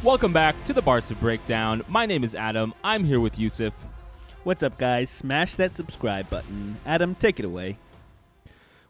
Welcome back to the Barca Breakdown. My name is Adam. I'm here with Yusuf. What's up, guys? Smash that subscribe button. Adam, take it away.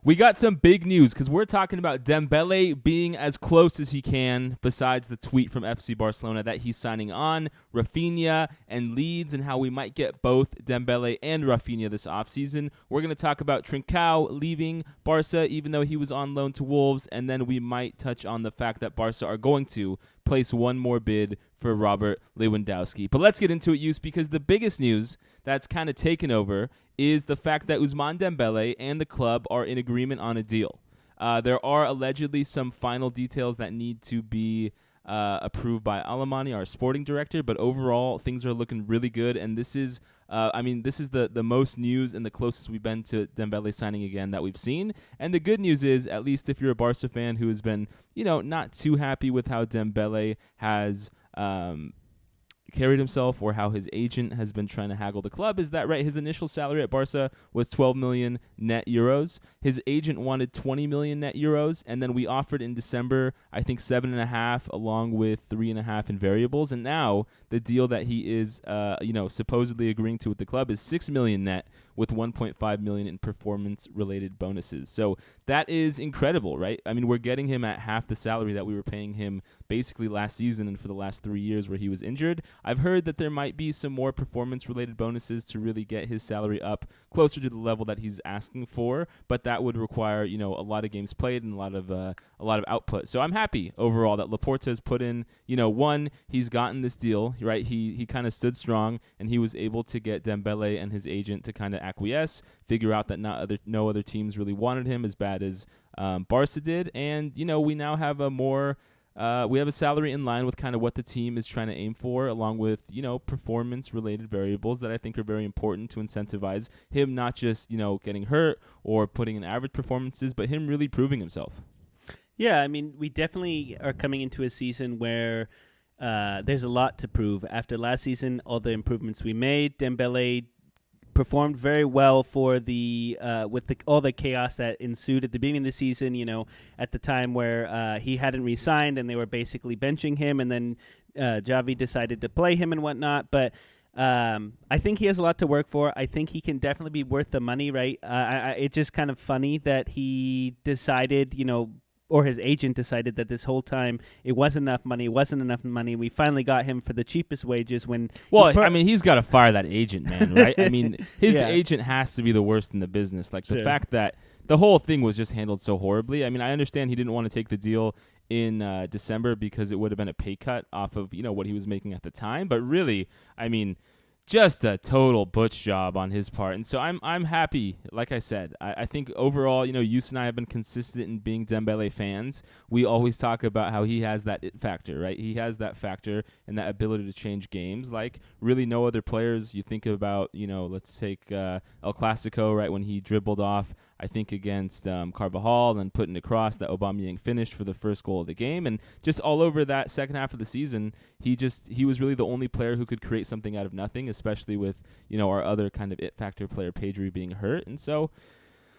We got some big news because we're talking about Dembele being as close as he can, besides the tweet from FC Barcelona that he's signing on, Raphinha and Leeds, and how we might get both Dembele and Raphinha this offseason. We're going to talk about Trincao leaving Barca, even though he was on loan to Wolves, and then we might touch on the fact that Barca are going to place one more bid for Robert Lewandowski. But let's get into it, Yus, because the biggest news that's kind of taken over is the fact that Ousmane Dembele and the club are in agreement on a deal. There are allegedly some final details that need to be approved by Alemany, our sporting director, but overall things are looking really good, and this is the most news and the closest we've been to Dembele signing again that we've seen. And the good news is, at least if you're a Barca fan who has been, not too happy with how Dembele has carried himself or how his agent has been trying to haggle the club, is that right? His initial salary at Barca was 12 million net euros. His agent wanted 20 million net euros, and then we offered in December, I think 7.5 along with 3.5 in variables. And now the deal that he is, supposedly agreeing to with the club is 6 million net with 1.5 million in performance-related bonuses. So that is incredible, right? I mean, we're getting him at half the salary that we were paying him basically last season and for the last 3 years where he was injured. I've heard that there might be some more performance-related bonuses to really get his salary up closer to the level that he's asking for, but that would require, a lot of games played and a lot of output. So I'm happy overall that Laporta has put in, one, he's gotten this deal, right? He kind of stood strong, and he was able to get Dembele and his agent to kind of acquiesce, figure out that no other teams really wanted him as bad as Barca did, and we now have we have a salary in line with kind of what the team is trying to aim for, along with performance-related variables that I think are very important to incentivize him, not just getting hurt or putting in average performances, but him really proving himself. Yeah, I mean, we definitely are coming into a season where there's a lot to prove. After last season, all the improvements we made, Dembele performed very well for all the chaos that ensued at the beginning of the season, at the time where he hadn't re-signed and they were basically benching him, and then Xavi decided to play him and whatnot. But I think he has a lot to work for. I think he can definitely be worth the money, right? It's just kind of funny that he decided, or his agent decided that this whole time it wasn't enough money. We finally got him for the cheapest wages when... Well, he's got to fire that agent, man, right? I mean, his agent has to be the worst in the business. Like, the fact that the whole thing was just handled so horribly. I mean, I understand he didn't want to take the deal in December because it would have been a pay cut off of, what he was making at the time. But really, I mean... just a total butch job on his part. And so I'm happy. Like I said, I think overall, Yus and I have been consistent in being Dembele fans. We always talk about how he has that it factor, right? He has that factor and that ability to change games like really no other players. You think about, let's take El Clasico, right, when he dribbled off, I think, against Carvajal, and putting across that Aubameyang finished for the first goal of the game. And just all over that second half of the season, he was really the only player who could create something out of nothing, especially with, our other kind of it factor player, Pedri, being hurt. And so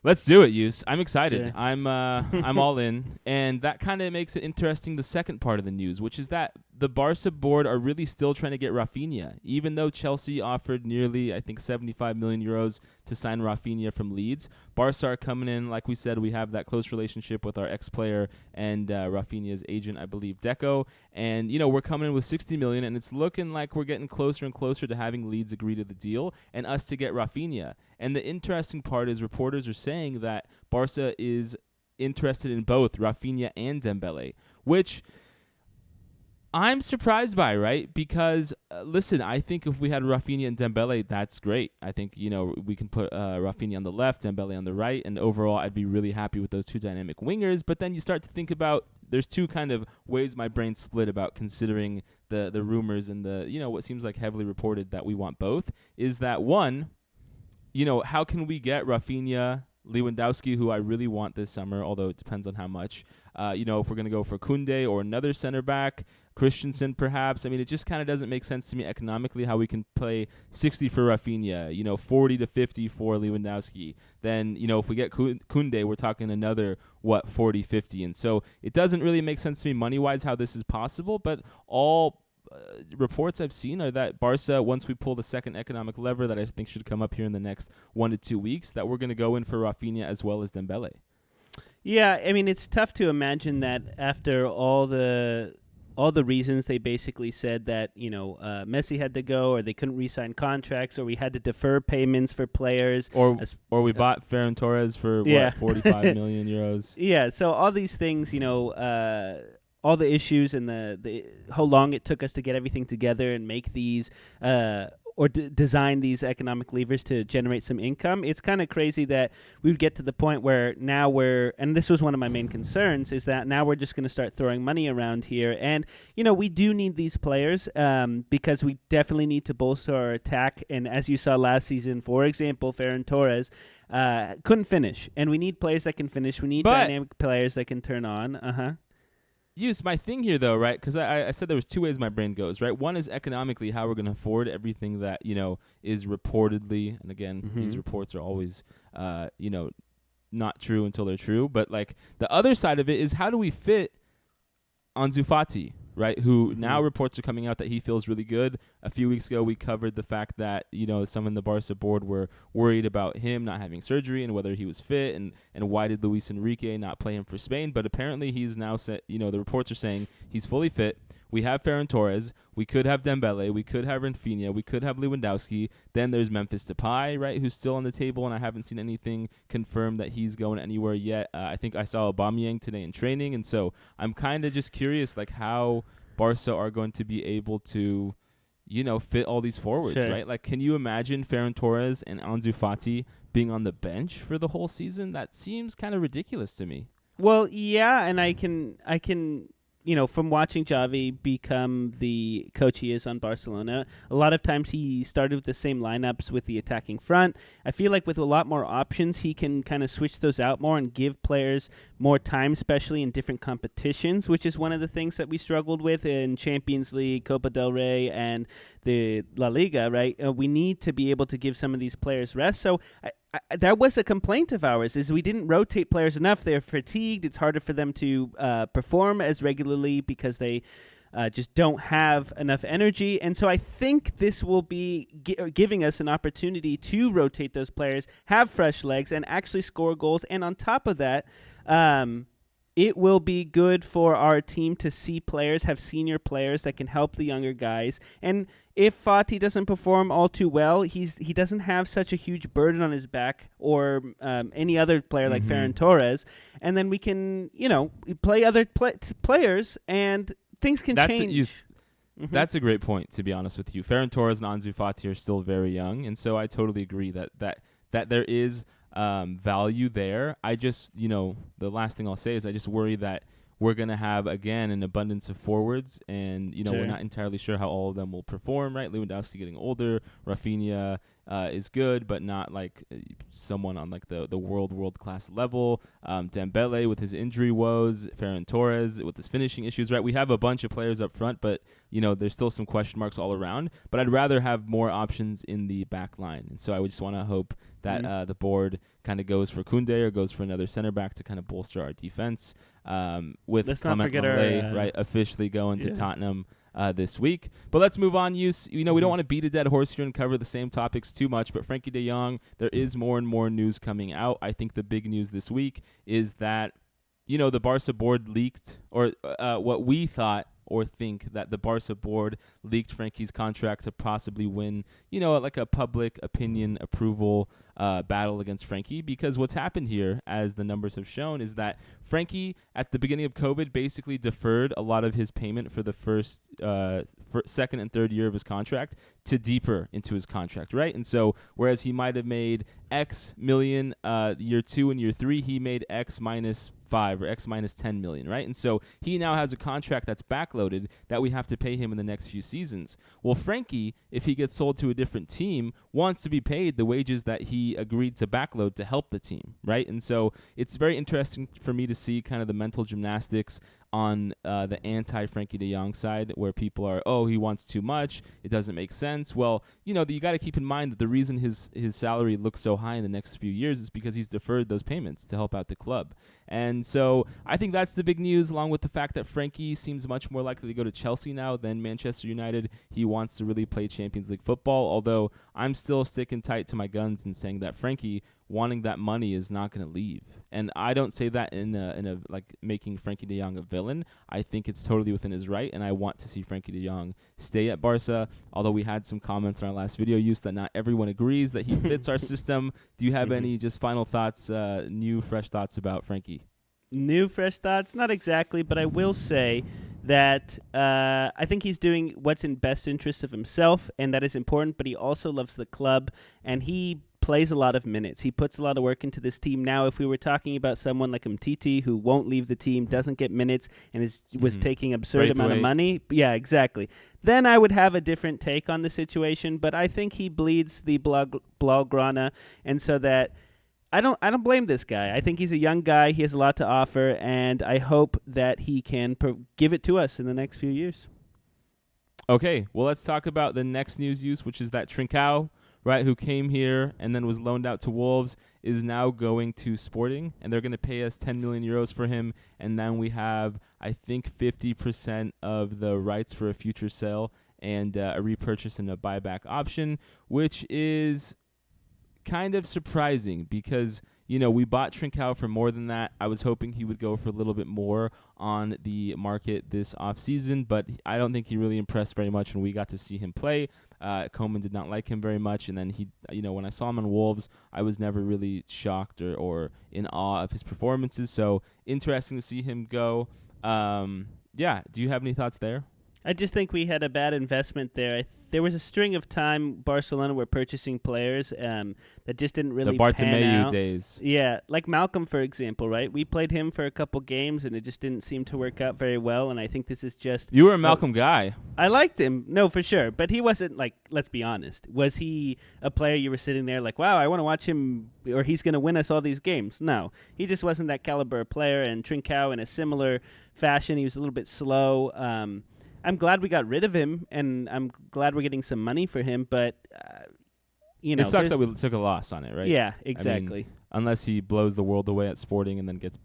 let's do it, Yus. I'm excited. Yeah. I'm all in. And that kind of makes it interesting, the second part of the news, which is that the Barca board are really still trying to get Raphinha, even though Chelsea offered nearly, I think, 75 million euros to sign Raphinha from Leeds. Barca are coming in. Like we said, we have that close relationship with our ex-player and Raphinha's agent, I believe, Deco. And, we're coming in with 60 million, and it's looking like we're getting closer and closer to having Leeds agree to the deal and us to get Raphinha. And the interesting part is reporters are saying that Barca is interested in both Raphinha and Dembele, which I'm surprised by, right? Because, listen, I think if we had Raphinha and Dembele, that's great. I think, we can put Raphinha on the left, Dembele on the right, and overall I'd be really happy with those two dynamic wingers. But then you start to think about, there's two kind of ways my brain split about considering the rumors and the, what seems like heavily reported that we want both, is that one, how can we get Raphinha, Lewandowski, who I really want this summer, although it depends on how much, if we're going to go for Koundé or another center back, Christensen perhaps. I mean, it just kind of doesn't make sense to me economically how we can play 60 for Raphinha, 40 to 50 for Lewandowski. Then, if we get Koundé, we're talking another, 40, 50. And so it doesn't really make sense to me money-wise how this is possible, but all reports I've seen are that Barca, once we pull the second economic lever that I think should come up here in the next 1 to 2 weeks, that we're going to go in for Raphinha as well as Dembele. Yeah, I mean, it's tough to imagine that after all the reasons they basically said that, Messi had to go, or they couldn't re-sign contracts, or we had to defer payments for players, or we bought Ferran Torres for 45 million euros. Yeah, so all these things, all the issues and the how long it took us to get everything together and make these or design these economic levers to generate some income. It's kind of crazy that we would get to the point where now and this was one of my main concerns, is that now we're just going to start throwing money around here. And, we do need these players because we definitely need to bolster our attack. And as you saw last season, for example, Ferran Torres couldn't finish. And we need players that can finish. We need dynamic players that can turn on. Use my thing here, though, right? Because I said there was two ways my brain goes, right? One is economically how we're going to afford everything that, is reportedly, and again, these reports are always, not true until they're true. But, like, the other side of it is how do we fit Ansu Fati, right, who now reports are coming out that he feels really good. A few weeks ago, we covered the fact that, some in the Barca board were worried about him not having surgery and whether he was fit, and why did Luis Enrique not play him for Spain. But apparently he's now said, the reports are saying he's fully fit. We have Ferran Torres. We could have Dembele. We could have Raphinha. We could have Lewandowski. Then there's Memphis Depay, right, who's still on the table, and I haven't seen anything confirmed that he's going anywhere yet. I think I saw Aubameyang today in training, and so I'm kind of just curious, like, how Barca are going to be able to, fit all these forwards, right? Like, can you imagine Ferran Torres and Ansu Fati being on the bench for the whole season? That seems kind of ridiculous to me. Well, yeah, and I can from watching Xavi become the coach he is on Barcelona, a lot of times he started with the same lineups with the attacking front. I feel like with a lot more options, he can kind of switch those out more and give players more time, especially in different competitions, which is one of the things that we struggled with in Champions League, Copa del Rey, and the La Liga, right? We need to be able to give some of these players rest. So that was a complaint of ours, is we didn't rotate players enough. They're fatigued. It's harder for them to perform as regularly because they just don't have enough energy. And so I think this will be giving us an opportunity to rotate those players, have fresh legs, and actually score goals. And on top of that, it will be good for our team to see players, have senior players that can help the younger guys. And if Fati doesn't perform all too well, he doesn't have such a huge burden on his back, or any other player like Ferran Torres. And then we can, play other players, and things can change. That's a great point, to be honest with you. Ferran Torres and Ansu Fati are still very young, and so I totally agree that there is value there. I just, the last thing I'll say is I just worry that we're going to have, again, an abundance of forwards, and, we're not entirely sure how all of them will perform, right? Lewandowski getting older, Raphinha is good, but not like someone on like the world-class level. Dembele with his injury woes, Ferran Torres with his finishing issues, right? We have a bunch of players up front, but, there's still some question marks all around. But I'd rather have more options in the back line. And so I would just want to hope that the board kind of goes for Koundé or goes for another center back to kind of bolster our defense. With Clement Lenglet, right, officially going to Tottenham this week. But let's move on, we don't want to beat a dead horse here and cover the same topics too much, but Frenkie de Jong, there is more and more news coming out. I think the big news this week is that, the Barca board leaked, or what we thought or think that the Barca board leaked Frenkie's contract to possibly win, like a public opinion approval battle against Frenkie. Because what's happened here, as the numbers have shown, is that Frenkie, at the beginning of COVID, basically deferred a lot of his payment for the second and third year of his contract to deeper into his contract, right? And so whereas he might have made X million year 2 and year 3, he made X minus 5 or X minus 10 million, right? And so he now has a contract that's backloaded that we have to pay him in the next few seasons. Well, Frenkie, if he gets sold to a different team, wants to be paid the wages that he agreed to backload to help the team, right? And so it's very interesting for me to see kind of the mental gymnastics on the anti-Frenkie de Jong side, where people are, oh, he wants too much, it doesn't make sense. Well, you got to keep in mind that the reason his salary looks so high in the next few years is because he's deferred those payments to help out the club. And so I think that's the big news, along with the fact that Frenkie seems much more likely to go to Chelsea now than Manchester United. He wants to really play Champions League football, although I'm still sticking tight to my guns and saying that Frenkie wanting that money is not going to leave. And I don't say that in a like making Frenkie de Jong a villain. I think it's totally within his right, and I want to see Frenkie de Jong stay at Barca, although we had some comments in our last video use that not everyone agrees that he fits our system. Do you have any just final thoughts, new, fresh thoughts about Frenkie? New, fresh thoughts? Not exactly, but I will say that I think he's doing what's in best interest of himself, and that is important, but he also loves the club, and he plays a lot of minutes. He puts a lot of work into this team. Now, if we were talking about someone like Umtiti, who won't leave the team, doesn't get minutes, and was taking absurd amount of money, yeah, exactly, then I would have a different take on the situation, but I think he bleeds the Blaugrana, and so that I don't blame this guy. I think he's a young guy. He has a lot to offer, and I hope that he can give it to us in the next few years. Okay, well, let's talk about the next news use, which is that Trincao, right, who came here and then was loaned out to Wolves, is now going to Sporting, and they're going to pay us 10 million euros for him, and then we have, I think, 50% of the rights for a future sale and a repurchase and a buyback option, which is kind of surprising because, we bought Trincao for more than that. I was hoping he would go for a little bit more on the market this offseason, but I don't think he really impressed very much when we got to see him play. Koeman did not like him very much, and then he, when I saw him on Wolves, I was never really shocked or in awe of his performances. So interesting to see him go. Yeah, do you have any thoughts there? I just think we had a bad investment there. There was a string of time Barcelona were purchasing players that just didn't really pan Bartomeu out. days. Yeah, like Malcolm, for example, right? We played him for a couple games, and it just didn't seem to work out very well, and I think this is just... You were a Malcolm guy. I liked him, no, for sure, but he wasn't, like, let's be honest. Was he a player you were sitting there like, wow, I want to watch him, or he's going to win us all these games? No, he just wasn't that caliber of player, and Trincao, in a similar fashion, he was a little bit slow. I'm glad we got rid of him, and I'm glad we're getting some money for him, but, it sucks that we took a loss on it, right? Yeah, exactly. I mean, unless he blows the world away at Sporting and then gets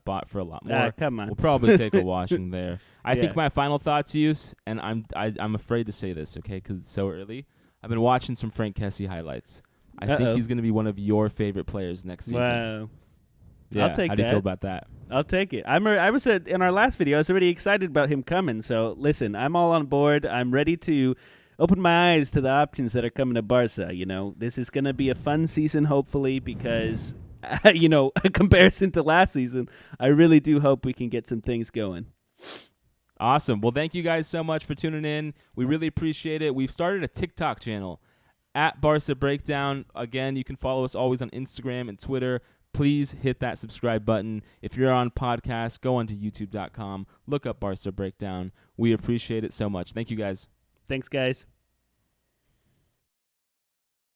bought for a lot more. Come on. We'll probably take a washing there. I think my final thoughts, Use, and I'm afraid to say this, okay, because it's so early. I've been watching some Frank Kessie highlights. I think he's going to be one of your favorite players next season. Wow. Yeah, I'll take how do you that. feel about that? I'll take it. I was in our last video, I was already excited about him coming. So listen, I'm all on board. I'm ready to open my eyes to the options that are coming to Barca. This is going to be a fun season, hopefully, because, a comparison to last season, I really do hope we can get some things going. Awesome. Well, thank you guys so much for tuning in. We really appreciate it. We've started a TikTok channel at Barca Breakdown. Again, you can follow us always on Instagram and Twitter. Please hit that subscribe button. If you're on podcast, go onto youtube.com. Look up Barca Breakdown. We appreciate it so much. Thank you, guys. Thanks, guys.